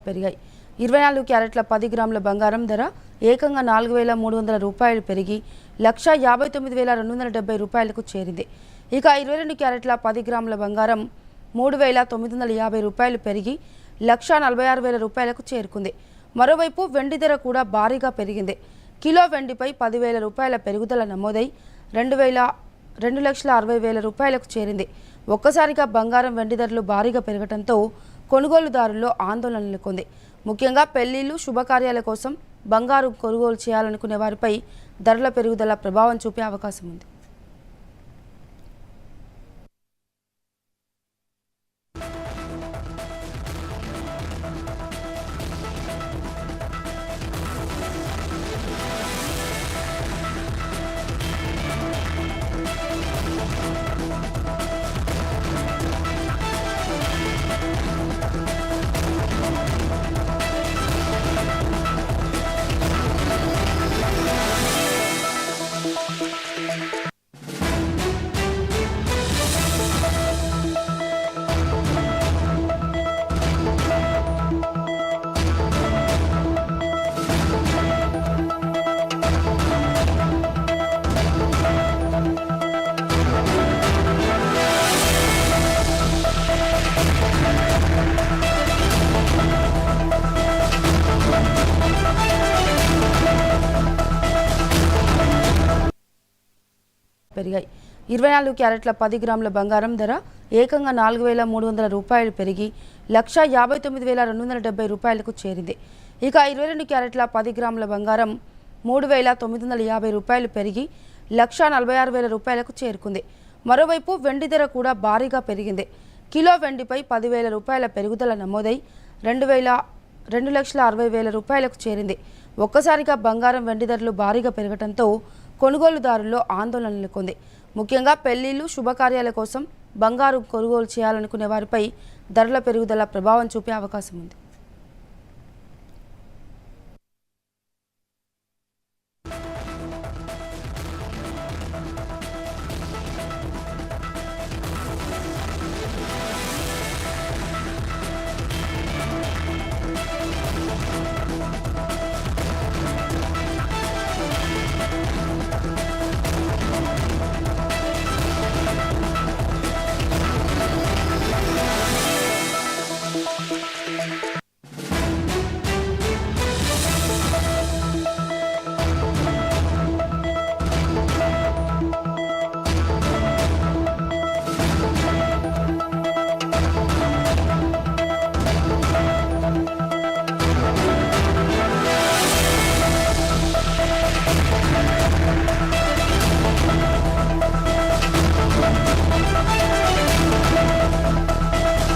పెరిగాయి. 24 క్యారెట్ల 10 గ్రాముల బంగారం ధర ఏకంగా 4,300 రూపాయలు పెరిగి 1,59,270 రూపాయలకు చేరింది. ఇక 22 క్యారెట్ల 10 గ్రాముల బంగారం 3,950 రూపాయలు పెరిగి 1,46,000 రూపాయలకు చేరుకుంది. మరోవైపు వెండి ధర కూడా భారీగా పెరిగింది. కిలో వెండిపై 10,000 రూపాయల పెరుగుదల నమోదై 2,60,000 రూపాయలకు చేరింది. ఒక్కసారిగా బంగారం వెండి ధరలు భారీగా పెరగడంతో కొనుగోలుదారుల్లో ఆందోళన నెలకొంది. ముఖ్యంగా పెళ్లిళ్లు శుభకార్యాల కోసం బంగారు కొనుగోలు చేయాలనుకునే వారిపై ధరల పెరుగుదల ప్రభావం చూపే అవకాశం ఉంది. పెరిగాయి. 24 క్యారెట్ల 10 గ్రాముల బంగారం ధర ఏకంగా 4,300 రూపాయలు పెరిగి 1,59,270 రూపాయలకు చేరింది. ఇక 22 క్యారెట్ల 10 గ్రాముల బంగారం 3,950 రూపాయలు పెరిగి 1,46,000 రూపాయలకు చేరుకుంది. మరోవైపు వెండి ధర కూడా భారీగా పెరిగింది. కిలో వెండిపై 10,000 రూపాయల పెరుగుదల నమోదై 2,60,000 రూపాయలకు చేరింది. ఒక్కసారిగా బంగారం వెండి ధరలు భారీగా పెరగడంతో కొనుగోలుదారుల్లో ఆందోళన నెలకొంది. ముఖ్యంగా పెళ్లిళ్లు శుభకార్యాల కోసం బంగారు కొనుగోలు చేయాలనుకునే వారిపై ధరల పెరుగుదల ప్రభావం చూపే అవకాశం ఉంది.